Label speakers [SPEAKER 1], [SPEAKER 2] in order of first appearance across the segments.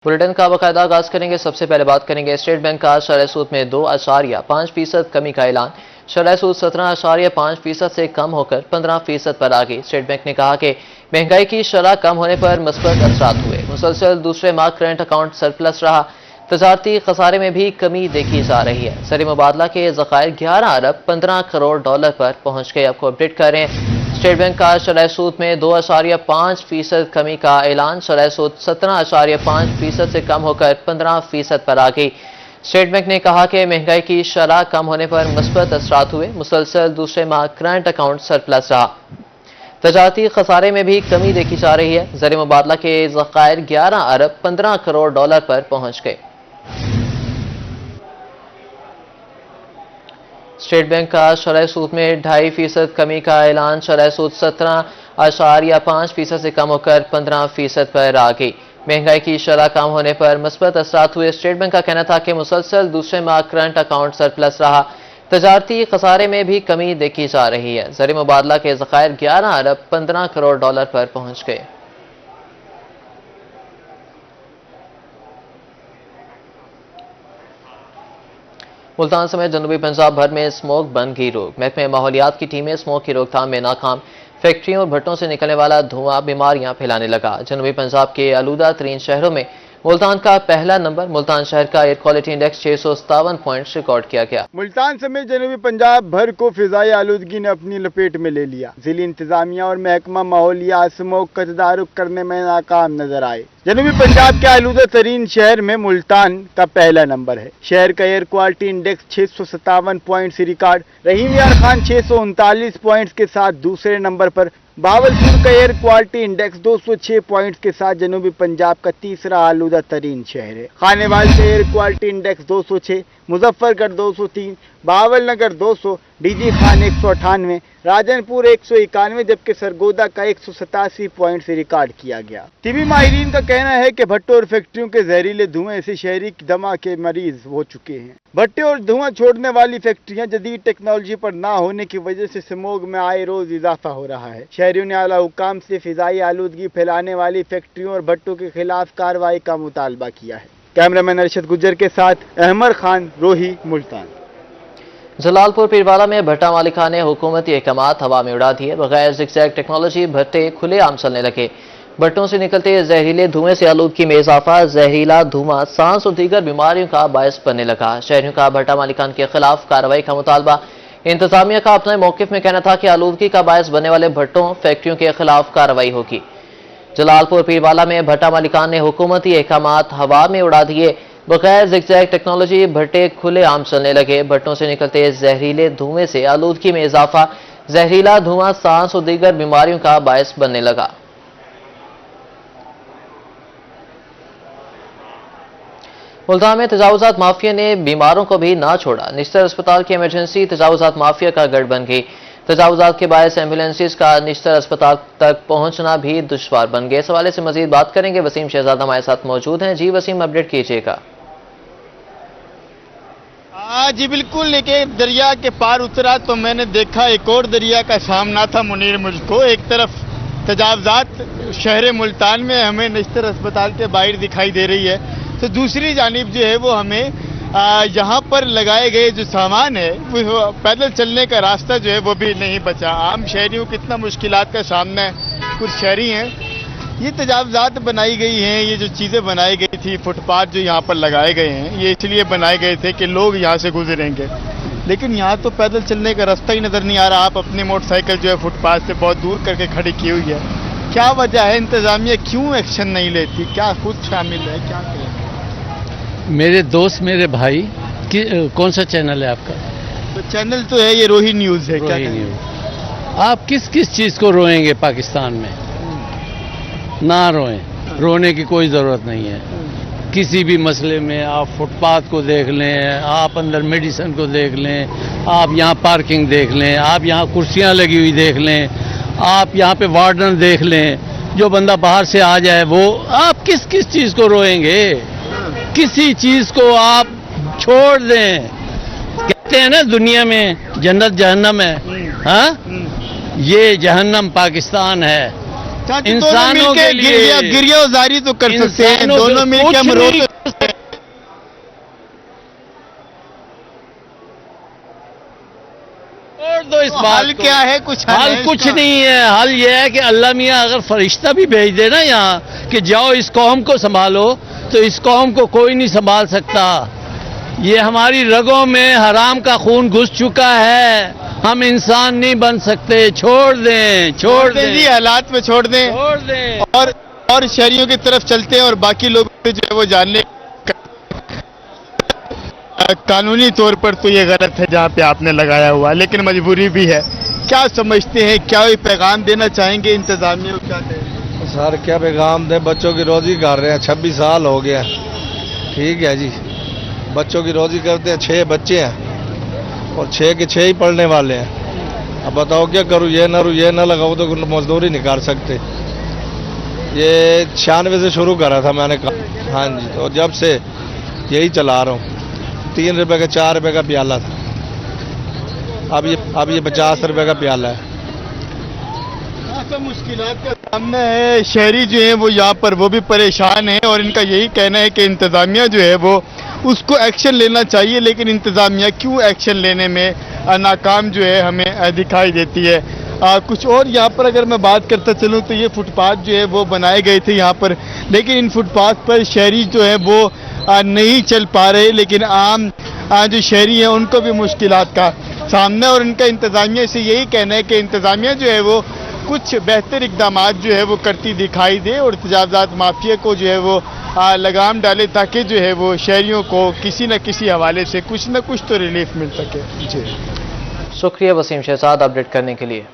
[SPEAKER 1] Bulletin کا باقاعدہ آغاز کریں گے۔ سب سے پہلے بات کریں گے اسٹیٹ بینک کا شرح سود میں 2.5% کمی کا اعلان۔ شرح سود 17.5% سے کم ہو کر 15% پر آ گئی۔ اسٹیٹ بینک نے کہا کہ مہنگائی کی شرح کم ہونے پر مثبت اثرات ہوئے۔ مسلسل دوسرے ماہ کرنٹ اکاؤنٹ سرپلس رہا۔ تجارتی خسارے میں بھی کمی دیکھی جا رہی ہے۔ زر مبادلہ کے ذخائر 11 ارب 15 کروڑ ڈالر پر پہنچ گئے۔ آپ کو اپڈیٹ کر رہے ہیں۔ اسٹیٹ بینک کا شرح سود میں 2.5% کمی کا اعلان۔ شرح سود 17.5% سے کم ہو کر 15% پر آ گئی۔ اسٹیٹ بینک نے کہا کہ مہنگائی کی شرح کم ہونے پر مثبت اثرات ہوئے۔ مسلسل دوسرے ماہ کرنٹ اکاؤنٹ سرپلس رہا۔ تجارتی خسارے میں بھی کمی دیکھی جا رہی ہے۔ زر مبادلہ کے ذخائر 11 ارب 15 کروڑ ڈالر پر پہنچ گئے۔ اسٹیٹ بینک کا شرح سود میں 2.5% کمی کا اعلان۔ شرح سود 17.5% سے کم ہو کر 15% پر آ گئی۔ مہنگائی کی شرح کم ہونے پر مثبت اثرات ہوئے۔ اسٹیٹ بینک کا کہنا تھا کہ مسلسل دوسرے ماہ کرنٹ اکاؤنٹ سرپلس رہا۔ تجارتی خسارے میں بھی کمی دیکھی جا رہی ہے۔ زر مبادلہ کے ذخائر 11 ارب 15 کروڑ ڈالر پر پہنچ گئے۔ ملتان سمیت جنوبی پنجاب بھر میں اسموک بن کی روک۔ محکمہ ماحولیات کی ٹیمیں اسموک کی روک تھام میں ناکام۔ فیکٹریوں اور بھٹوں سے نکلنے والا دھواں بیماریاں پھیلانے لگا۔ جنوبی پنجاب کے آلودہ ترین شہروں میں ملتان کا پہلا نمبر۔ ملتان شہر کا air quality index 657 points record کیا گیا۔
[SPEAKER 2] ملتان سمیت جنوبی پنجاب بھر کو فضائی آلودگی نے اپنی لپیٹ میں لے لیا۔ ضلعی انتظامیہ اور محکمہ ماحولیات اسموک کا تدارک کرنے میں ناکام نظر آئے۔ جنوبی پنجاب کے آلودہ ترین شہر میں ملتان کا پہلا نمبر ہے۔ شہر کا ایئر کوالٹی انڈیکس 657 پوائنٹ سے ریکارڈ۔ رحیم یار خان 639 پوائنٹس کے ساتھ دوسرے نمبر پر۔ باولپور کا ایئر کوالٹی انڈیکس 206 پوائنٹس کے ساتھ جنوبی پنجاب کا تیسرا آلودہ ترین شہر ہے۔ خانیوال کا ایئر کوالٹی انڈیکس 206، مظفر گڑھ 203، باول نگر 200، ڈی جی خان 198، راجن پور 191، جبکہ سرگودا کا 187 پوائنٹ سے ریکارڈ کیا گیا۔ طبی ماہرین کا کہنا ہے کہ بھٹوں اور فیکٹریوں کے زہریلے دھوئیں سے شہری دمہ کے مریض ہو چکے ہیں۔ بھٹے اور دھواں چھوڑنے والی فیکٹریاں جدید ٹیکنالوجی پر نہ ہونے کی وجہ سے سموگ میں آئے روز اضافہ ہو رہا ہے۔ شہریوں نے اعلیٰ حکام سے فضائی آلودگی پھیلانے والی فیکٹریوں اور بھٹوں کے خلاف کارروائی کا مطالبہ کیا ہے۔ کیمرہ مین ارشد گجر کے ساتھ احمد خان، روہی، ملتان۔
[SPEAKER 1] جلال پور پیروالا میں بھٹا مالکان نے حکومتی احکامات ہوا میں اڑا دیے۔ بغیر زگ زیگ ٹیکنالوجی بھٹے کھلے عام چلنے لگے۔ بھٹوں سے نکلتے زہریلے دھوئیں سے آلودگی میں اضافہ۔ زہریلا دھواں سانس اور دیگر بیماریوں کا باعث بننے لگا۔ شہریوں کا بھٹا مالکان کے خلاف کارروائی کا مطالبہ۔ انتظامیہ کا اپنے موقف میں کہنا تھا کہ آلودگی کا باعث بننے والے بھٹوں، فیکٹریوں کے خلاف کارروائی ہوگی۔ جلال پور پیروالا میں بھٹا مالکان نے حکومتی احکامات ہوا میں اڑا دیے۔ بغیر زگ زیگ ٹیکنالوجی بھٹے کھلے عام چلنے لگے۔ بھٹوں سے نکلتے زہریلے دھوئیں سے آلودگی میں اضافہ۔ زہریلا دھواں سانس اور دیگر بیماریوں کا باعث بننے لگا۔ ملتان میں تجاوزات مافیا نے بیماروں کو بھی نہ چھوڑا۔ نشتر اسپتال کی ایمرجنسی تجاوزات مافیا کا گڑھ بن گئی۔ تجاوزات کے باعث ایمبولینسز کا نشتر اسپتال تک پہنچنا بھی دشوار بن گیا۔ اس حوالے سے مزید بات کریں گے۔ وسیم شہزاد ہمارے ساتھ موجود ہیں۔ جی وسیم، اپڈیٹ کیجیے گا۔
[SPEAKER 3] جی بالکل، ایک دریا کے پار اترا تو میں نے دیکھا ایک اور دریا کا سامنا تھا منیر مجھ کو۔ ایک طرف تجاوزات شہر ملتان میں ہمیں نشتر اسپتال کے باہر دکھائی دے رہی ہے، تو دوسری جانب جو ہے وہ ہمیں یہاں پر لگائے گئے جو سامان ہے وہ پیدل چلنے کا راستہ جو ہے وہ بھی نہیں بچا۔ عام شہریوں کو کتنا مشکلات کا سامنا ہے۔ کچھ شہری ہیں، یہ تجاوزات بنائی گئی ہیں، یہ جو چیزیں بنائی گئی تھی، فٹ پاتھ جو یہاں پر لگائے گئے ہیں، یہ اس لیے بنائے گئے تھے کہ لوگ یہاں سے گزریں گے، لیکن یہاں تو پیدل چلنے کا راستہ ہی نظر نہیں آ رہا۔ آپ اپنی موٹر سائیکل جو ہے فٹ پاتھ سے بہت دور کر کے کھڑی کی ہوئی ہے۔ کیا وجہ ہے؟ انتظامیہ کیوں ایکشن نہیں لیتی؟ کیا خود شامل ہے؟ کیا کریں؟
[SPEAKER 4] میرے دوست، میرے بھائی، کون سا چینل ہے آپ کا؟
[SPEAKER 3] تو چینل تو ہے یہ روہی نیوز ہے۔ کیا
[SPEAKER 4] روہی
[SPEAKER 3] کہیں؟
[SPEAKER 4] نیوز۔ آپ کس کس چیز کو روئیں گے پاکستان میں؟ نہ روئیں، رونے کی کوئی ضرورت نہیں ہے۔ کسی بھی مسئلے میں آپ فٹ پاتھ کو دیکھ لیں، آپ اندر میڈیسن کو دیکھ لیں، آپ یہاں پارکنگ دیکھ لیں، آپ یہاں کرسیاں لگی ہوئی دیکھ لیں، آپ یہاں پہ وارڈن دیکھ لیں۔ جو بندہ باہر سے آ جائے وہ آپ کس کس چیز کو روئیں گے؟ کسی چیز کو آپ چھوڑ دیں۔ کہتے ہیں نا دنیا میں جنت جہنم ہے، ہاں؟ یہ جہنم پاکستان ہے۔
[SPEAKER 3] चाची, दोनों
[SPEAKER 4] इंसानों
[SPEAKER 3] मिलके
[SPEAKER 4] के लिए
[SPEAKER 3] गिरिया उजारी तो कर सकते हैं,
[SPEAKER 4] इंसानों के
[SPEAKER 3] दोनों मिलके
[SPEAKER 4] कुछ
[SPEAKER 3] हम
[SPEAKER 4] नहीं
[SPEAKER 3] रोक
[SPEAKER 4] कर सकते। छोड़ दो इस बात
[SPEAKER 3] हल
[SPEAKER 4] को।
[SPEAKER 3] क्या है? कुछ
[SPEAKER 4] हल
[SPEAKER 3] है
[SPEAKER 4] कुछ
[SPEAKER 3] इसका?
[SPEAKER 4] नहीं है। हल ये है कि अल्लाह मियाँ अगर फरिश्ता भी भेज दे ना यहाँ कि जाओ इस कौम को संभालो, तो इस कौम को कोई नहीं संभाल सकता। ये हमारी रगों में हराम का खून घुस चुका है। हम इंसान नहीं बन सकते। छोड़ दें, छोड़
[SPEAKER 3] जी,
[SPEAKER 4] दें,
[SPEAKER 3] हालात में छोड़ दें
[SPEAKER 4] छोड़ दें।
[SPEAKER 3] और शहरियों की तरफ चलते हैं और बाकी लोग जो है वो जानने कानूनी तौर पर तो ये गलत है जहाँ पे आपने लगाया हुआ, लेकिन मजबूरी भी है। क्या समझते हैं, क्या ये पैगाम देना चाहेंगे इंतजामिया को? क्या कहें?
[SPEAKER 5] सर क्या पैगाम दे, बच्चों की रोजी कर रहे हैं, 26 साल हो गया। ठीक है जी, बच्चों की रोजी करते हैं, 6 बच्चे हैं और 6 के 6 ही पढ़ने वाले हैं। अब बताओ क्या करूँ, ये ना लगाऊँ तो मजदूरी नहीं कर सकते। ये 96 से शुरू करा था मैंने काम। हाँ जी, तो जब से यही चला रहा हूँ। 3 रुपए का 4 रुपए का प्याला था, अब ये 50 रुपए का प्याला है।
[SPEAKER 3] ऐसा मुश्किलात का सामना है। शहरी जो है वो यहाँ पर वो भी परेशान है और इनका यही कहना है कि इंतजामिया जो है वो उसको एक्शन लेना चाहिए, लेकिन इंतजामिया क्यों एक्शन लेने में नाकाम जो है हमें दिखाई देती है। कुछ और यहाँ पर अगर मैं बात करता चलूँ तो ये फुटपाथ जो है वो बनाए गए थे यहाँ पर, लेकिन इन फुटपाथ पर शहरी जो है वो नहीं चल पा रहे, लेकिन आम जो शहरी हैं उनको भी मुश्किलात का सामना है। और इनका इंतजामिया से यही कहना है कि इंतजामिया जो है वो कुछ बेहतर इकदाम जो है वो करती दिखाई दे और तजावजात माफिया को जो है वो लगाम डाले, ताकि जो है वो शहरियों को किसी न किसी हवाले से कुछ न कुछ तो रिलीफ मिल सके। जी
[SPEAKER 1] शुक्रिया वसीम शहजाद अपडेट करने के लिए।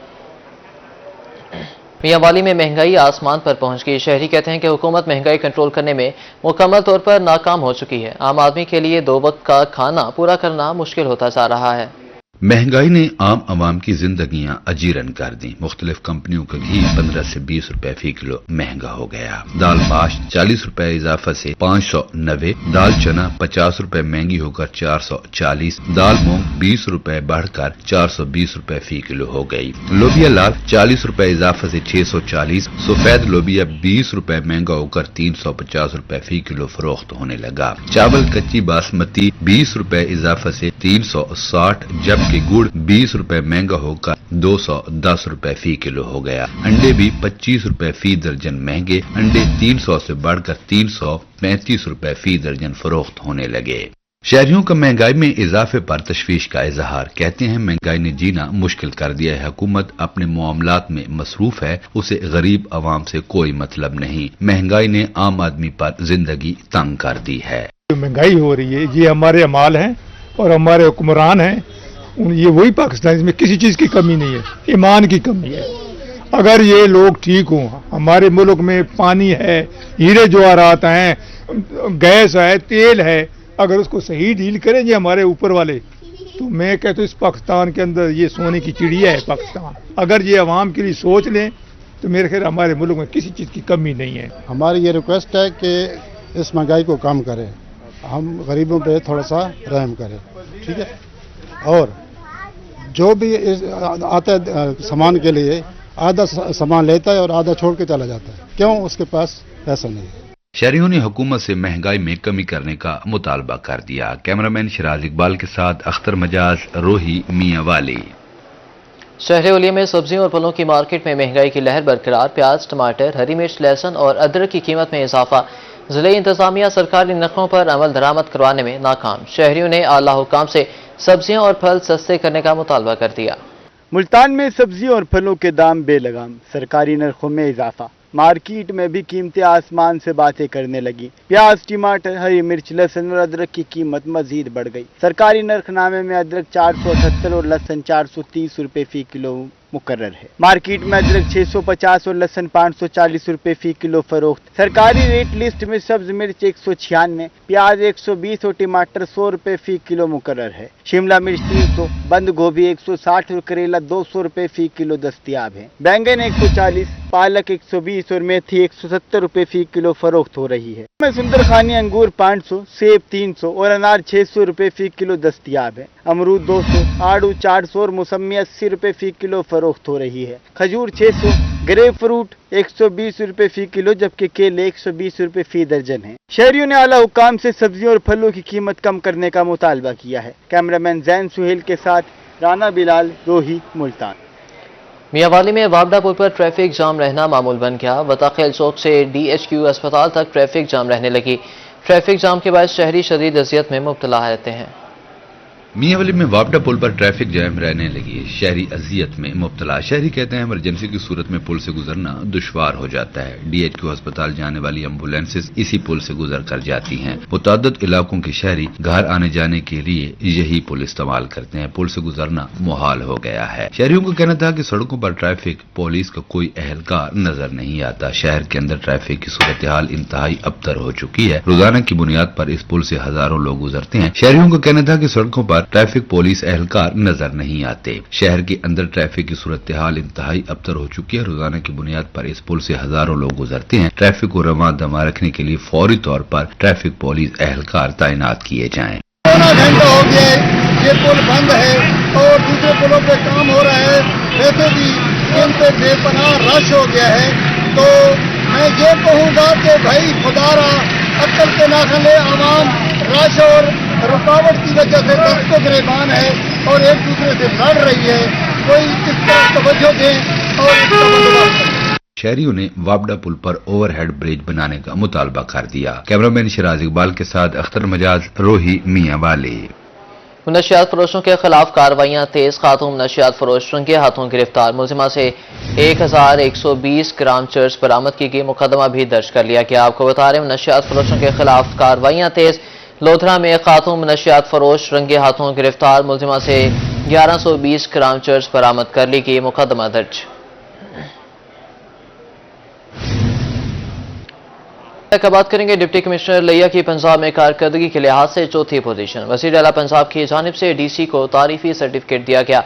[SPEAKER 1] मियांवाली में महंगाई आसमान पर पहुंच गई। शहरी कहते हैं कि हुकूमत महंगाई कंट्रोल करने में मुकम्मल तौर पर नाकाम हो चुकी है। आम आदमी के लिए 2 वक्त का खाना पूरा करना मुश्किल होता जा रहा है।
[SPEAKER 6] महंगाई ने आम आवाम की जिंदगियां अजीरन कर दी। मुख्तलिफ कंपनियों का घी 15 से 20 रुपए फी किलो महंगा हो गया। दाल माश 40 रुपए इजाफा से 590, दाल चना 50 रुपए महंगी होकर 440, दाल मूंग 20 रुपए बढ़कर 420 रुपए फी किलो हो गई। लोबिया लाल 40 रुपए इजाफा से 640, सफेद लोबिया 20 रुपए महंगा होकर 350 रुपए फी किलो फरोख्त होने लगा। चावल कच्ची बासमती 20 रुपए इजाफा से 360, जब कि गुड़ 20 रुपए महंगा होकर 210 रुपए फी किलो हो गया। अंडे भी 25 रुपए फी दर्जन महंगे, अंडे 300 से बढ़कर 335 रुपए फी दर्जन फरोख्त होने लगे। शहरियों का महंगाई में इजाफे पर तशवीश का इजहार। कहते हैं महंगाई ने जीना मुश्किल कर दिया है। हुकूमत अपने मामलात में मसरूफ है, उसे गरीब आवाम से कोई मतलब नहीं। महंगाई ने आम आदमी पर जिंदगी तंग कर दी है।
[SPEAKER 7] जो महंगाई हो रही है ये हमारे अमाल हैं और हमारे हुक्मरान हैं, ये वही पाकिस्तान, इसमें किसी चीज़ की कमी नहीं है, ईमान की कमी है। अगर ये लोग ठीक हों, हमारे मुल्क में पानी है, हीरे जवाहरात हैं, गैस है, तेल है, अगर उसको सही डील करें ये हमारे ऊपर वाले, तो मैं कहता हूँ इस पाकिस्तान के अंदर ये सोने की चिड़िया है पाकिस्तान। अगर ये अवाम के लिए सोच लें तो मेरे ख्याल हमारे मुल्क में किसी चीज़ की कमी नहीं है।
[SPEAKER 8] हमारी ये रिक्वेस्ट है कि इस महंगाई को कम करें, हम गरीबों पे थोड़ा सा रहम करें, ठीक है। और जो भी आता है सामान के लिए, आधा सामान लेता है और आधा छोड़ के चला जाता है। क्यों? उसके पास पैसा नहीं है।
[SPEAKER 6] शहरियों ने हुकूमत से महंगाई में कमी करने का मुतालबा कर दिया। कैमरामैन शिराज इकबाल के साथ अख्तर मजाज, रोही, मियांवाली।
[SPEAKER 1] शहर ओलिया में सब्जियों और फलों की मार्केट में महंगाई की लहर बरकरार। प्याज, टमाटर, हरी मिर्च, लहसुन और अदरक की कीमत में इजाफा। जिले इंतजामिया सरकारी नरखों पर अमल दरामद करवाने में नाकाम। शहरियों ने आला हुकाम से सब्जियां और फल सस्ते करने का मुतालबा कर दिया।
[SPEAKER 2] मुल्तान में सब्जियों और फलों के दाम बेलगाम, सरकारी नरखों में इजाफा। मार्केट में भी कीमतें आसमान से बातें करने लगी। प्याज, टमाटर, हरी मिर्च, लहसुन और अदरक की कीमत मजीद बढ़ गई। सरकारी नरखनामे में अदरक 478 और लहसुन 430 रुपए फी किलो मुकर्रर है। मार्केट में अदरक 650 और लहसुन 540 रुपए फी किलो फरोख्त। सरकारी रेट लिस्ट में सब्ज मिर्च 196, प्याज 120 और टमाटर 100 रुपए फी किलो मुकर्रर है। शिमला मिर्च 300, बंद गोभी 160 और करेला 200 रुपए फी किलो दस्तियाब है। बैंगन 140, पालक 120 और मेथी 170 रुपए फी किलो फरोख्त हो रही है। में सुंदरखानी अंगूर 500, सेब 300 और अनार 600 रुपए फी किलो दस्तयाब है। अमरूद 200, आड़ू 400 और मौसमी 80 रुपए फी किलो फरोख्त हो रही है। खजूर 600, ग्रेप फ्रूट 120 रुपए फी किलो जबकि केले 120 रुपए फी दर्जन है। शहरियों ने आला हुकाम से सब्जियों और फलों की कीमत कम करने का मुतालबा किया है। कैमरामैन जैन सुहेल के साथ राना बिलाल, रोही, मुल्तान।
[SPEAKER 1] मियांवाली में वाबडा पुल पर ट्रैफिक जाम रहना मामूल बन गया। बताखेल चौक से DHQ अस्पताल तक ट्रैफिक जाम रहने लगी। ट्रैफिक जाम के बाद शहरी शदीद अजियत में मुब्तला रहते हैं।
[SPEAKER 6] मियांवाली में वापडा पुल पर ट्रैफिक जैम रहने लगी। शहरी अजियत में मुब्तला। शहरी कहते हैं इमरजेंसी की सूरत में पुल से गुजरना दुश्वार हो जाता है। DHQ अस्पताल जाने वाली एम्बुलेंसेस इसी पुल से गुजर कर जाती हैं। मुतअद्दिद इलाकों के शहरी घर आने जाने के लिए यही पुल इस्तेमाल करते हैं। पुल से गुजरना मुहाल हो गया है। शहरियों का कहना था कि सड़कों पर ट्रैफिक पुलिस का कोई एहलकार नजर नहीं आता। शहर के अंदर ट्रैफिक की सूरत हाल इंतहाई अबतर हो चुकी है। रोजाना की बुनियाद पर इस पुल से हजारों लोग गुजरते हैं। शहरियों का कहना था कि सड़कों पर ट्रैफिक पुलिस एहलकार नजर नहीं आते। शहर के अंदर ट्रैफिक की सूरत हाल इंतहाई अबतर हो चुकी है। रोजाना की बुनियाद पर इस पुल से हजारों लोग गुजरते हैं। ट्रैफिक को रवा दमा रखने के लिए फौरी तौर पर ट्रैफिक पुलिस एहलकार तैनात किए जाएं।
[SPEAKER 3] पौना घंटा हो गया है ये पुल बंद है और दूसरे पुलों पे काम हो रहा है। वैसे भी इन पे बेपनाह रश हो गया है। तो मैं ये कहूँगा कि भाई खुदारा अक्ल के नाखले आवाम रश और रुकावट की वजह से दस्तों गिरबान है और एक दूसरे से लड़ रही है। कोई इस तरह तवज्जो दें और इसका बंदोबस्त करें।
[SPEAKER 6] शहरियों ने वापडा पुल पर ओवरहेड ब्रिज बनाने का मुतालबा कर दिया। कैमरामैन शिराज इकबाल के साथ अख्तर मजाज, रोही, मियांवाली।
[SPEAKER 1] नशियात फरोशों के खिलाफ कार्रवाइयां तेज। खातून नशियात फरोश रंगे हाथों गिरफ्तार। मुलजिमा से 1120 ग्राम चर्स बरामद की गई। मुकदमा भी दर्ज कर लिया गया। आपको बता रहे हैं नशियात फरोशों के खिलाफ कार्रवाइयां तेज। लोधरा में खातून नशियात फरोश रंगे हाथों गिरफ्तार। मुलजिमा से 1120 ग्राम चर्स बरामद कर ली गई। मुकदमा दर्ज। का बात करेंगे डिप्टी कमिश्नर लिया की पंजाब में कारकर्दगी के लिहाज से चौथी पोजीशन। वज़ीर आला पंजाब की जानिब से DC को तारीफी सर्टिफिकेट दिया गया।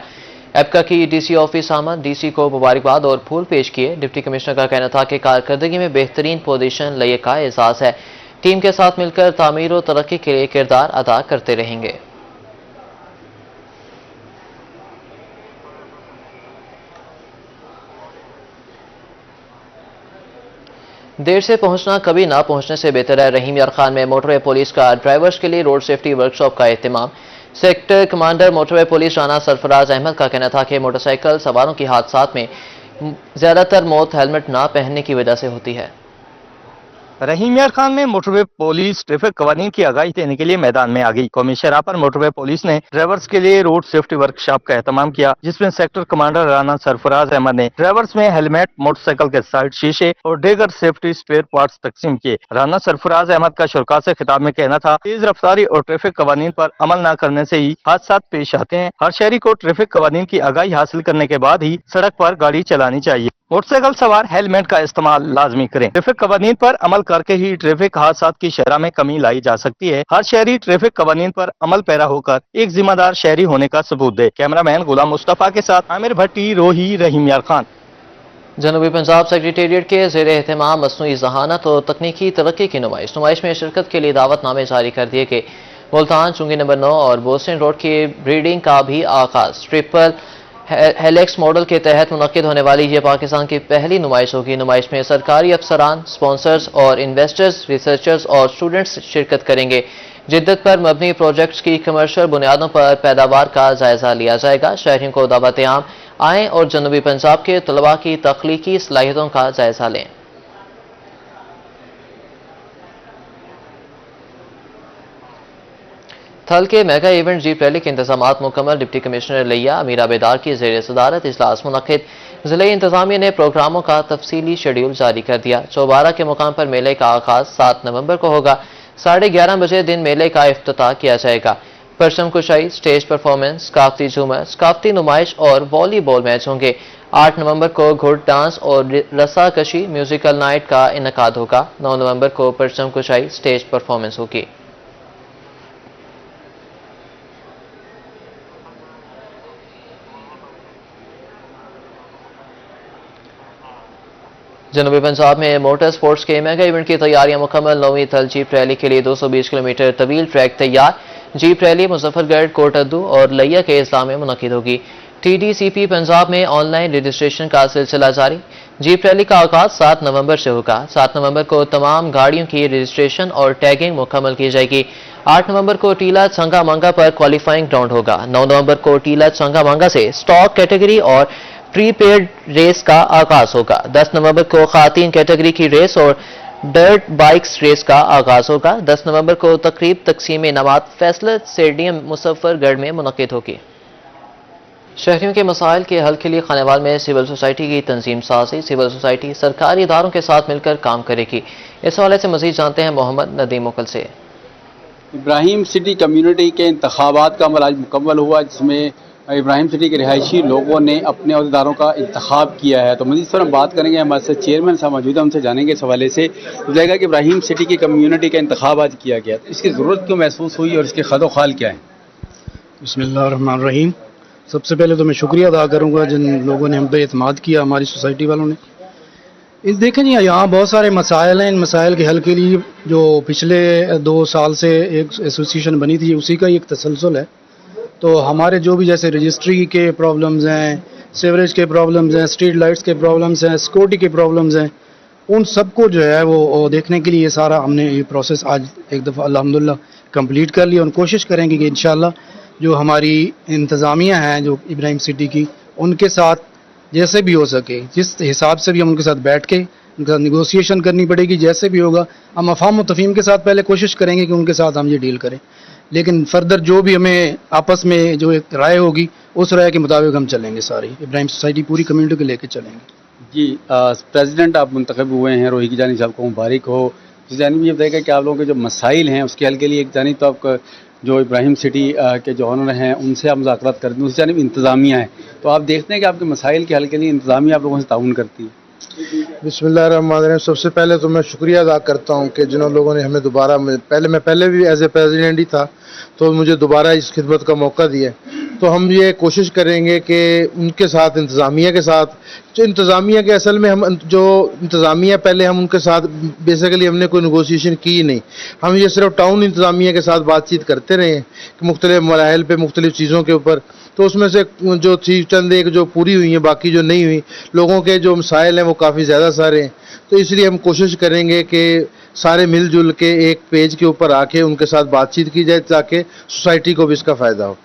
[SPEAKER 1] एपका की DC ऑफिस आमद DC को मुबारकबाद और फूल पेश किए। डिप्टी कमिश्नर का कहना था कि कारकर्दगी में बेहतरीन पोजीशन लिया का एहसास है। टीम के साथ मिलकर तामीर और तरक्की के लिए किरदार अदा करते रहेंगे। देर से पहुंचना कभी ना पहुंचने से बेहतर है। रहीम यार खान में मोटरवे पुलिस का ड्राइवर्स के लिए रोड सेफ्टी वर्कशॉप का एहतमाम। Sector commander motorway police Rana Sarfaraz Ahmad का कहना था कि मोटरसाइकिल सवारों की हादसात में ज्यादातर मौत हेलमेट ना पहनने की वजह से होती है।
[SPEAKER 9] रहीम यार खान में मोटरवे पुलिस ट्रैफिक कवानीन की आगाही देने के लिए मैदान में आ गई। कौमी शराह पर मोटरवे पुलिस ने ड्राइवर्स के लिए रोड सेफ्टी वर्कशॉप का एहतमाम किया, जिसमें सेक्टर कमांडर राना सरफराज अहमद ने ड्राइवर्स में हेलमेट, मोटरसाइकिल के साइड शीशे और दीगर सेफ्टी स्पेयर पार्ट्स तकसीम किए। राना सरफराज अहमद का शुरका से खिताब में कहना था, तेज रफ्तारी और ट्रैफिक कवानीन पर अमल न करने से ही हादसा पेश आते हैं। हर शहरी को ट्रैफिक कवानीन की आगाही हासिल करने के बाद ही सड़क पर गाड़ी चलानी चाहिए। मोटरसाइकिल सवार हेलमेट का इस्तेमाल लाजमी करें। ट्रैफिक कवानीन पर अमल करके ही ट्रैफिक हादसात की शरह में कमी लाई जा सकती है। हर शहरी ट्रैफिक कवानीन पर अमल पैरा होकर एक जिम्मेदार शहरी होने का सबूत दे। कैमरामैन गुलाम मुस्तफा के साथ आमिर भट्टी, रोही, रहीम यार खान।
[SPEAKER 1] जनूबी पंजाब सेक्रेटेरिएट के जेर एहतमाम मसनूई जहानत और तकनीकी तरक्की की नुमाइश में शिरकत के लिए दावतनामे जारी कर दिए गए। मुल्तान चुंगी नंबर 9 और बोस्टन रोड की ब्रीडिंग का भी आगाज। ट्रिपल हेलेक्स मॉडल के तहत मुनक्किद होने वाली ये पाकिस्तान की पहली नुमाइश होगी। नुमाइश में सरकारी अफसरान, स्पॉन्सर्स और इन्वेस्टर्स, रिसर्चर्स और स्टूडेंट्स शिरकत करेंगे। जिद्दत पर मबनी प्रोजेक्ट्स की कमर्शियल बुनियादों पर पैदावार का जायजा लिया जाएगा। शहरियों को दावत आम आएँ और जनूबी पंजाब के तलबा की तख्लीकी सलाहियतों का जायजा लें। थल के मेगा इवेंट जीप रैली के इंतजामात मुकम्मल। डिप्टी कमिश्नर लिया अमीरा बेदार की जेर सदारत इजलास मुनक्किद। जिले इंतजामिया ने प्रोग्रामों का तफसीली शेड्यूल जारी कर दिया। चौबारा के मुकाम पर मेले का आगाज 7 नवंबर को होगा। 11:30 बजे दिन मेले का इफ्तिताह किया जाएगा। परचम कुशाई, स्टेज परफॉर्मेंस, सकाफती झूमर, सकाफती नुमाइश और वॉलीबॉल मैच होंगे। 8 नवंबर को घुड़ डांस और रस्साकशी म्यूजिकल नाइट का इनकाद होगा। 9 नवंबर को परचम कुशाई स्टेज परफॉर्मेंस होगी। जनूबी पंजाब में मोटर स्पोर्ट्स के मेगा इवेंट की तैयारियां मुकम्मल। 9वीं थल जीप रैली के लिए 220 किलोमीटर तवील ट्रैक तैयार। जीप रैली मुजफ्फरगढ़, कोटद्दू और लैया के अजला में मुनक्किद होगी। TDCP पंजाब में ऑनलाइन रजिस्ट्रेशन का सिलसिला जारी। जीप रैली का आगाज 7 नवंबर से होगा। 7 नवंबर को तमाम गाड़ियों की रजिस्ट्रेशन और टैगिंग मुकम्मल की जाएगी। 8 नवंबर को टीला चंगा मांगा पर क्वालिफाइंग ग्राउंड होगा। 9 नवंबर को टीला चंगा मांगा से स्टॉक कैटेगरी और प्रीपेड रेस का आगाज होगा। 10 नवंबर को खातीन कैटेगरी की रेस और डर्ट बाइक्स रेस का आगाज होगा। 10 नवंबर को तकरीब तकसीम नमात फैसला स्टेडियम मुजफ्फरगढ़ में मुनक्किद होगी। शहरियों के मसाइल के हल के लिए खानेवाल में सिविल सोसाइटी की तंजीम साजी। सिविल सोसाइटी सरकारी इदारों के साथ मिलकर काम करेगी। इस हवाले से मजीद जानते हैं मोहम्मद नदीम मुकल से।
[SPEAKER 10] इब्राहिम सिटी कम्युनिटी के इंतखाबात का अमल आज मुकम्मल हुआ, जिसमें इब्राहिम सिटी के रिहायशी लोगों ने अपने अहदेदारों का इंतखाब किया है। तो मज़ीद इस पर हम बात करेंगे, हमारे साथ चेयरमैन साहब मौजूद हैं, उनसे जानेंगे इस हवाले से। जाएगा कि इब्राहिम सिटी की कम्युनिटी का इंतखाब आज किया गया, तो इसकी ज़रूरत क्यों महसूस हुई और इसके खदोखाल क्या है?
[SPEAKER 8] बिस्मिल्लाहिर्रहमानिर्रहीम। सबसे पहले तो मैं शुक्रिया अदा करूंगा जिन लोगों ने हम पे एतमाद किया, हमारी सोसाइटी वालों ने। इस देखें जी, यहाँ बहुत सारे मसाइल हैं। इन मसाइल के हल के लिए जो पिछले 2 साल से एक एसोसिएशन बनी थी, उसी का एक तसलसल है। तो हमारे जो भी जैसे रजिस्ट्री के प्रॉब्लम्स हैं, सीवरेज के प्रॉब्लम्स हैं, स्ट्रीट लाइट्स के प्रॉब्लम्स हैं, सिक्योरिटी के प्रॉब्लम्स हैं, उन सबको जो है वो देखने के लिए सारा हमने ये प्रोसेस आज एक दफ़ा अल्हम्दुलिल्लाह कंप्लीट कर लिया। और कोशिश करेंगे कि इंशाल्लाह जो हमारी इंतज़ामिया हैं जो इब्राहिम सिटी की, उनके साथ जैसे भी हो सके, जिस हिसाब से भी हम उनके साथ बैठ के उनके साथ निगोसिएशन करनी पड़ेगी, जैसे भी होगा हम अफ़ाम व तफ़हीम के साथ पहले कोशिश करेंगे कि उनके साथ हम ये डील करें। लेकिन फर्दर जो भी हमें आपस में जो एक राय होगी, उस राय के मुताबिक हम चलेंगे। सारी इब्राहिम सोसाइटी पूरी कम्युनिटी को लेकर चलेंगे।
[SPEAKER 10] जी, प्रेसिडेंट आप मुंतखब हुए हैं, रोही की जानिब साहब को मुबारक हो। इस जानिब ये बताएगा कि आप लोगों के जो मसाइल हैं उसके हल के लिए एक जानिब तो आपका जो इब्राहिम सिटी के जो ऑनर हैं उनसे आप मुज़ाकरात करते हैं, उस जानिब इंतज़ामिया है, तो आप देखते हैं कि आपके मसाइल के हल के लिए इंतज़ामिया आप लोगों से ताउन करती है।
[SPEAKER 5] बिस्मिल्लाहिर्रहमानिर्रहीम। सबसे पहले तो मैं शुक्रिया अदा करता हूँ कि जिन लोगों ने हमें दोबारा, मैं पहले भी एज ए प्रेसिडेंट ही था, तो मुझे दोबारा इस खिदमत का मौका दिया। तो हम ये कोशिश करेंगे कि उनके साथ, इंतज़ामिया के साथ, जो इंतज़ामिया के असल में हम जो इंतज़ामिया पहले हम उनके साथ बेसिकली हमने कोई नेगोशिएशन की ही नहीं। हम ये सिर्फ टाउन इंतज़ामिया के साथ बातचीत करते रहे कि मुख्तलिफ मराहिल पे मुख्तलिफ चीज़ों के ऊपर। तो उसमें से जो थी चंद एक जो पूरी हुई हैं, बाकी जो नहीं हुई, लोगों के जो मसाइल हैं वो काफ़ी ज़्यादा सारे हैं। तो इसलिए हम कोशिश करेंगे कि सारे मिलजुल के एक पेज के ऊपर आके उनके साथ बातचीत की जाए ताकि सोसाइटी को भी इसका फ़ायदा हो।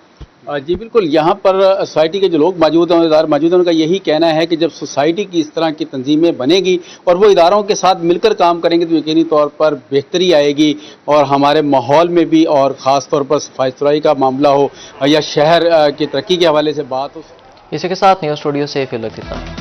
[SPEAKER 10] जी बिल्कुल, यहाँ पर सोसाइटी के जो लोग मौजूद हैं, इदार मौजूद हैं, उनका यही कहना है कि जब सोसाइटी की इस तरह की तंजीमें बनेगी और वो इदारों के साथ मिलकर काम करेंगे तो यकीनी तौर पर बेहतरी आएगी और हमारे माहौल में भी, और ख़ास तौर पर सफाई सुथराई का मामला हो या शहर की तरक्की के हवाले से बात हो।
[SPEAKER 1] इसी के साथ न्यूज़ स्टूडियो से फिलहाल इतना।